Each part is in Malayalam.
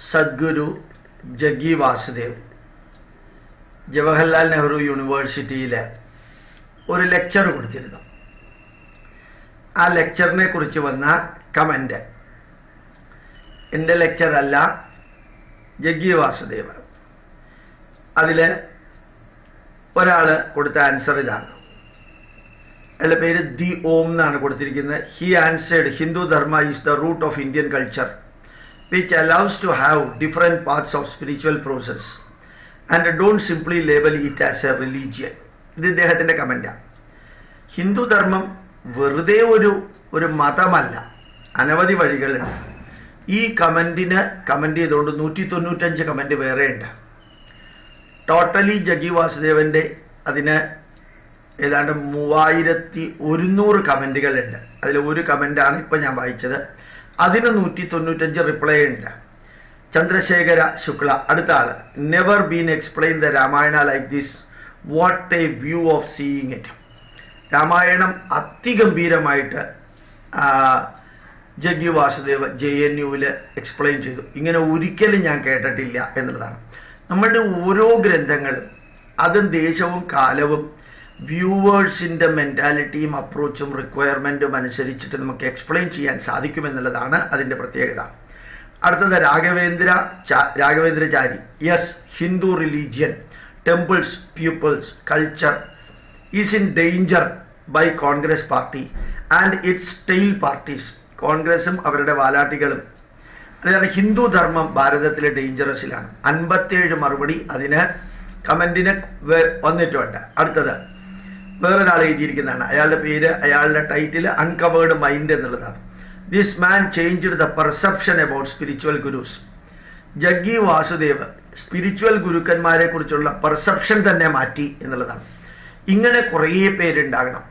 സദ്ഗുരു ജഗ്ഗി വാസുദേവ് ജവഹർലാൽ നെഹ്റു യൂണിവേഴ്സിറ്റിയിൽ ഒരു ലെക്ചർ കൊടുത്തിരുന്നു. ആ ലെക്ചറിനെ കുറിച്ച് വന്ന കമന്റ് എൻ്റെ ലെക്ചറല്ല, ജഗ്ഗി വാസുദേവ്. അതിൽ ഒരാൾ കൊടുത്ത ആൻസർ ഇതാണ്. അയാളുടെ പേര് ദി ഓം എന്നാണ് കൊടുത്തിരിക്കുന്നത്. He answered, Hindu dharma is the root of Indian culture which allows to have different paths of spiritual process and don't simply label it as a religion. ഇത് ഇദ്ദേഹത്തിൻ്റെ കമന്റാണ്. ഹിന്ദു ധർമ്മം വെറുതെ ഒരു മതമല്ല, അനവധി വഴികളുണ്ട്. ഈ കമന്റ് ചെയ്തുകൊണ്ട് 195 കമന്റ് വേറെയുണ്ട്. ടോട്ടലി ജഗ്ഗി വാസുദേവന്റെ അതിന് ഏതാണ്ട് 3100 കമന്റുകളുണ്ട്. അതിൽ ഒരു കമന്റാണ് ഇപ്പം ഞാൻ വായിച്ചത്. അതിന് 195 റിപ്ലൈ ഉണ്ട്. ചന്ദ്രശേഖര ശുക്ല അടുത്ത ആള്, never been explain the Ramayana like this, what a view of seeing it. Ramayanam അതിഗംഭീരമായിട്ട് ജഗ്ഗി വാസുദേവ് JNUവിൽ എക്സ്പ്ലെയിൻ ചെയ്തു. ഇങ്ങനെ ഒരിക്കലും ഞാൻ കേട്ടിട്ടില്ല എന്നുള്ളതാണ്. നമ്മളുടെ ഓരോ ഗ്രന്ഥങ്ങളും അതും ദേശവും കാലവും വ്യൂവേഴ്സിൻ്റെ മെൻറ്റാലിറ്റിയും അപ്രോച്ചും റിക്വയർമെൻറ്റും അനുസരിച്ചിട്ട് നമുക്ക് എക്സ്പ്ലെയിൻ ചെയ്യാൻ സാധിക്കുമെന്നുള്ളതാണ് അതിൻ്റെ പ്രത്യേകത. അടുത്തത് Raghavendrachari, yes, Hindu religion, temples, peoples, culture is in danger by Congress party and its tail parties. കോൺഗ്രസും അവരുടെ വാലാട്ടികളും. അതായത് ഹിന്ദു ധർമ്മം ഭാരതത്തിലെ ഡേഞ്ചറസിലാണ്. 57 മറുപടി അതിന് കമൻറ്റിന് വന്നിട്ടുണ്ട്. അടുത്തത് വേറൊരാൾ എഴുതിയിരിക്കുന്നതാണ്. അയാളുടെ പേര്, അയാളുടെ ടൈറ്റിൽ അൺകവേർഡ് മൈൻഡ് എന്നുള്ളതാണ്. This man changed the perception about spiritual gurus. Jaggi Vasudev spiritual ഗുരുക്കന്മാരെ കുറിച്ചുള്ള പെർസെപ്ഷൻ തന്നെ മാറ്റി എന്നുള്ളതാണ്. ഇങ്ങനെ കുറേ പേരുണ്ടാകണം.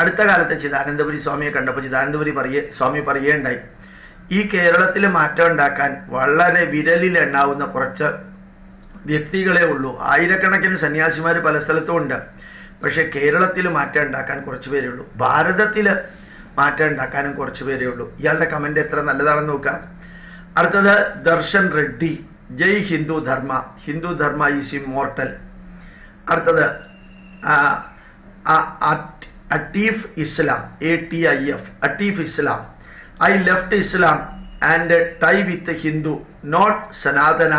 അടുത്ത കാലത്ത് ചിദാനന്ദപുരി സ്വാമിയെ കണ്ടപ്പോൾ സ്വാമി പറയുകയുണ്ടായി, ഈ കേരളത്തിൽ മാറ്റം ഉണ്ടാക്കാൻ വളരെ വിരലിലെണ്ണാവുന്ന കുറച്ച് വ്യക്തികളെ ഉള്ളൂ. ആയിരക്കണക്കിന് സന്യാസിമാർ പല സ്ഥലത്തും ഉണ്ട്. പക്ഷേ കേരളത്തിൽ മാറ്റം ഉണ്ടാക്കാൻ കുറച്ച് പേരേ ഉള്ളൂ. ഭാരതത്തിൽ മാറ്റം ഉണ്ടാക്കാനും കുറച്ച് പേരേ ഉള്ളൂ. ഇയാളുടെ കമന്റ് എത്ര നല്ലതാണെന്ന് നോക്കാം. അടുത്തത് ദർശൻ റെഡ്ഡി, ജയ് ഹിന്ദു ധർമ്മ, ഹിന്ദു ധർമ്മ ഈസ് ഇമ്മോർട്ടൽ. അടുത്തത് Atif Islam, ATIF, Atif Islam, I left Islam and tie with Hindu, not Sanatana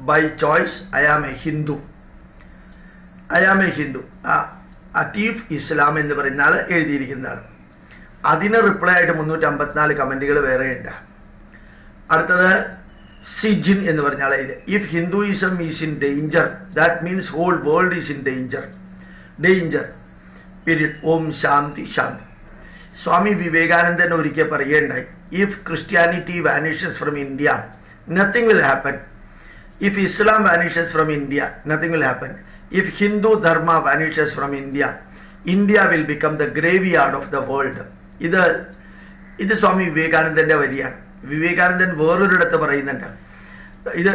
by choice, I am a Hindu. Atif Islam എന്ന് പറയുന്ന ആൾ എഴുതിയിരിക്കുന്നതാണ്. അതിന് റിപ്ലൈ ആയിട്ട് 354 കമന്റുകൾ വേറെയുണ്ട്. അടുത്തത് സിജിൻ എന്ന് പറഞ്ഞ ആളെ, if Hinduism is in danger that means whole world is in danger period. Om Shanti Shanti. Swami വിവേകാനന്ദൻ ഒരിക്കൽ പറയുകയുണ്ടായി, if Christianity vanishes from India nothing will happen. If Islam vanishes from India, nothing will happen. If Hindu Dharma vanishes from India, India will become the graveyard of the world. ഇത് സ്വാമി വിവേകാനന്ദന്റെ വരിയാണ്. വിവേകാനന്ദൻ വേറൊരിടത്ത് പറയുന്നുണ്ട്. ഇത്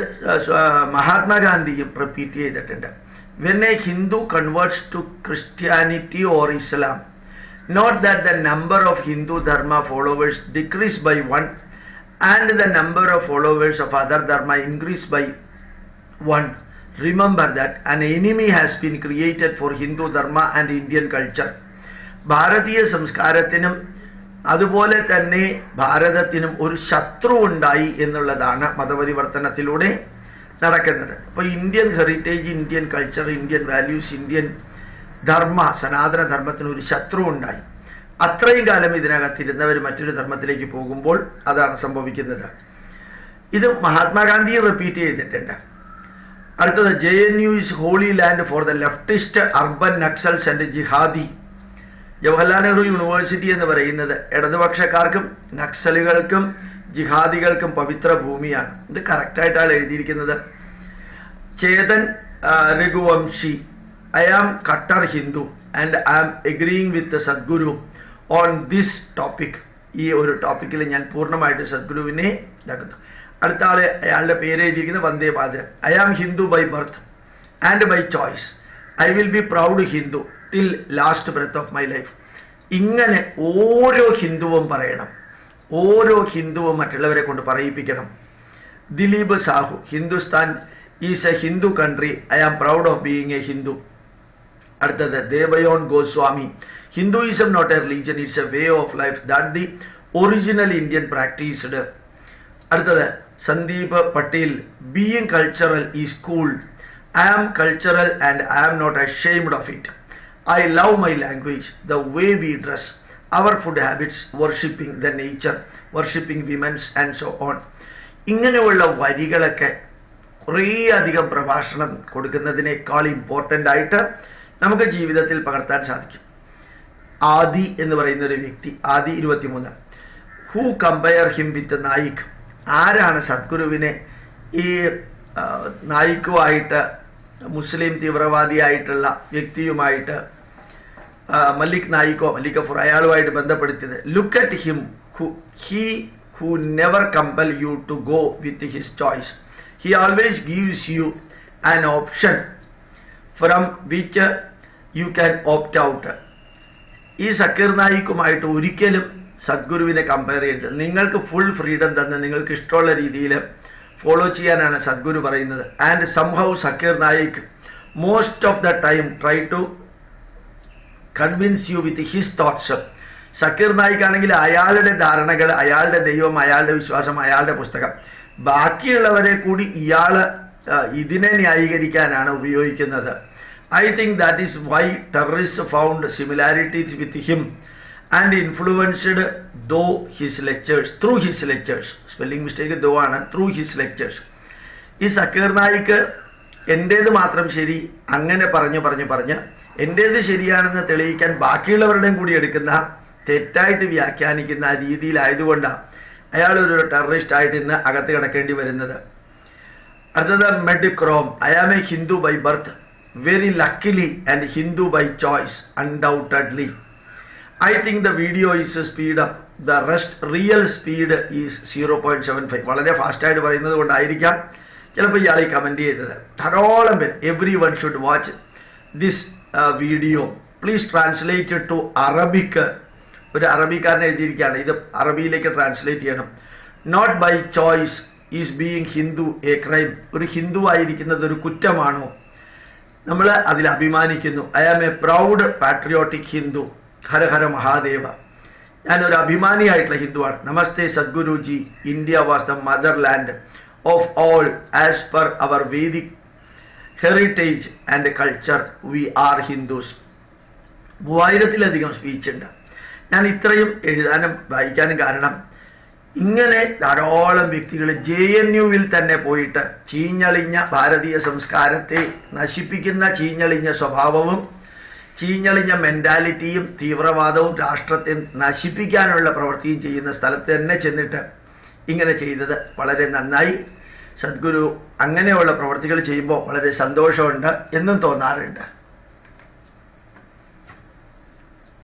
മഹാത്മാഗാന്ധിയും റിപ്പീറ്റ് ചെയ്തിട്ടുണ്ട്. When a Hindu converts to Christianity or Islam, not that the number of Hindu Dharma followers decrease by 1 and the number of followers of other Dharma increase by 1. Remember that an enemy has been created for Hindu Dharma and Indian culture. ഭാരതീയ സംസ്കാരത്തിനും അതുപോലെ തന്നെ ഭാരതത്തിനും ഒരു ശത്രു ഉണ്ടായി എന്നുള്ളതാണ് മതപരിവർത്തനത്തിലൂടെ നടക്കുന്നത്. അപ്പോൾ Indian heritage, Indian culture, Indian values, Indian dharma, Sanatana ധർമ്മത്തിന് ഒരു ശത്രു ഉണ്ടായി. അത്രയും കാലം ഇതിനകത്തിരുന്നവർ മറ്റൊരു ധർമ്മത്തിലേക്ക് പോകുമ്പോൾ അതാണ് സംഭവിക്കുന്നത്. ഇത് മഹാത്മാഗാന്ധി റിപ്പീറ്റ് ചെയ്തിട്ടുണ്ട്. അടുത്തത് JNU is holy land for the leftist urban Naxals and jihadi. Jawaharlal Nehru University എന്ന് പറയുന്നത് ഇടതുപക്ഷക്കാർക്കും നക്സലുകൾക്കും ജിഹാദികൾക്കും പവിത്ര ഭൂമിയാണ്. ഇത് കറക്റ്റായിട്ടാണ് എഴുതിയിരിക്കുന്നത്. ചേതൻ രഘുവംശി, ഐ ആം കട്ടർ Hindu and I am agreeing with Sadhguru on this topic. ഈ ഒരു ടോപ്പിക്കിൽ ഞാൻ പൂർണ്ണമായിട്ട് സദ്ഗുരുവിനെ ഇതാക്കുന്നു. അടുത്ത ആള്, അയാളുടെ പേര് എഴുതിയിരിക്കുന്നത് Vande Mataram. I am Hindu by birth and by choice. I will be proud Hindu till last breath of my life. ഇങ്ങനെ ഓരോ ഹിന്ദുവും പറയണം. ഓരോ ഹിന്ദുവും മറ്റുള്ളവരെ കൊണ്ട് പറയിപ്പിക്കണം. Dilip Sahu, Hindustan is a Hindu country. I am proud of being a Hindu. അടുത്തത് ദേവയോൻ Goswami, Hinduism not a religion, it's a way of life that the original Indian practiced. അടുത്തത് Sandeep Patel, being cultural is cool. I am cultural and I am not ashamed of it. I love my language, the way we dress, our food habits, worshipping the nature, worshipping women and so on. ഇങ്ങനെയുള്ള വരികളൊക്കെ കുറേയധികം പ്രഭാഷണം കൊടുക്കുന്നതിനേക്കാൾ ഇമ്പോർട്ടൻ്റ് ആയിട്ട് നമുക്ക് ജീവിതത്തിൽ പകർത്താൻ സാധിക്കും. ആദി എന്ന് പറയുന്ന ഒരു വ്യക്തി, Aadi 23, who compare him with Naik, ആരാണ് സദ്ഗുരുവിനെ ഈ നായിക്കുമായിട്ട്, മുസ്ലിം തീവ്രവാദിയായിട്ടുള്ള വ്യക്തിയുമായിട്ട്, മല്ലിക് നായിക്കോ മല്ലിക് കഫൂർ അയാളുമായിട്ട് ബന്ധപ്പെടുത്തിയത്? Look at him, he who never compel you to go with his choice. He always gives you an option from which you can opt out. ഈ സക്കീർ നായിക്കുമായിട്ട് ഒരിക്കലും സദ്ഗുരുവിനെ കമ്പയർ ചെയ്യരുത്. നിങ്ങൾക്ക് ഫുൾ ഫ്രീഡം തന്ന് നിങ്ങൾക്ക് ഇഷ്ടമുള്ള രീതിയിൽ ഫോളോ ചെയ്യാനാണ് സദ്ഗുരു പറയുന്നത്. And somehow Zakir Naik most of the time try to convince you with his thoughts. Zakir Naik ആണെങ്കിൽ അയാളുടെ ധാരണകൾ, അയാളുടെ ദൈവം, അയാളുടെ വിശ്വാസം, അയാളുടെ പുസ്തകം, ബാക്കിയുള്ളവരെ കൂടി ഇയാൾ ഇതിനെ ന്യായീകരിക്കാനാണ് ഉപയോഗിക്കുന്നത്. I think that is why terrorists found similarities with him and influenced through his lectures. Spelling mistake though ആണ്, through his lectures. ഈ സക്കീർ നായിക്ക് എൻ്റേത് മാത്രം ശരി അങ്ങനെ പറഞ്ഞ് എൻ്റേത് ശരിയാണെന്ന് തെളിയിക്കാൻ ബാക്കിയുള്ളവരുടെയും കൂടി എടുക്കുന്ന, തെറ്റായിട്ട് വ്യാഖ്യാനിക്കുന്ന രീതിയിലായതുകൊണ്ടാണ് അയാൾ ഒരു ടെററിസ്റ്റ് ആയിട്ട് ഇന്ന് അകത്ത് കിടക്കേണ്ടി വരുന്നത്. അടുത്തത് മെഡ് Chrome, I am a Hindu by birth, very luckily, and Hindu by choice, undoubtedly. I think the video is speed up, the rest real speed is 0.75. വളരെ ഫാസ്റ്റായിട്ട് പറയുന്നത് കൊണ്ടായിരിക്കാം ചിലപ്പോൾ ഇയാൾ ഈ കമൻറ്റ് ചെയ്തത്. ധാരാളം പേർ, everyone should watch this video. Please translate to Arabic. ഒരു അറബിക്കാരൻ എഴുതിയിരിക്കുകയാണ്, ഇത് അറബിയിലേക്ക് ട്രാൻസ്ലേറ്റ് ചെയ്യണം. Not by choice is being Hindu a crime. ഒരു ഹിന്ദു ആയിരിക്കുന്നത് ഒരു കുറ്റമാണോ? നമ്മൾ അതിൽ അഭിമാനിക്കുന്നു. I am a proud patriotic Hindu. Hara Hara Mahadeva. ഞാനൊരു അഭിമാനിയായിട്ടുള്ള ഹിന്ദുവാണ്. Namaste Sadhguruji. India was the motherland of all as per our Vedic heritage and culture. We are Hindus. 3000-ലധികം സ്പീച്ച് ഉണ്ട്. ഞാൻ ഇത്രയും എഴുതാനും വായിക്കാനും കാരണം ഇങ്ങനെ ധാരാളം വ്യക്തികൾ JNUവിൽ തന്നെ പോയിട്ട് ചീഞ്ഞളിഞ്ഞ ഭാരതീയ സംസ്കാരത്തെ നശിപ്പിക്കുന്ന ചീഞ്ഞളിഞ്ഞ സ്വഭാവവും ചീഞ്ഞളിഞ്ഞ മെന്റാലിറ്റിയും തീവ്രവാദവും രാഷ്ട്രത്തെ നശിപ്പിക്കാനുള്ള പ്രവൃത്തിയും ചെയ്യുന്ന സ്ഥലത്ത് തന്നെ ചെന്നിട്ട് ഇങ്ങനെ ചെയ്തത് വളരെ നന്നായി. സദ്ഗുരു അങ്ങനെയുള്ള പ്രവൃത്തികൾ ചെയ്യുമ്പോൾ വളരെ സന്തോഷമുണ്ട് എന്നും തോന്നാറുണ്ട്.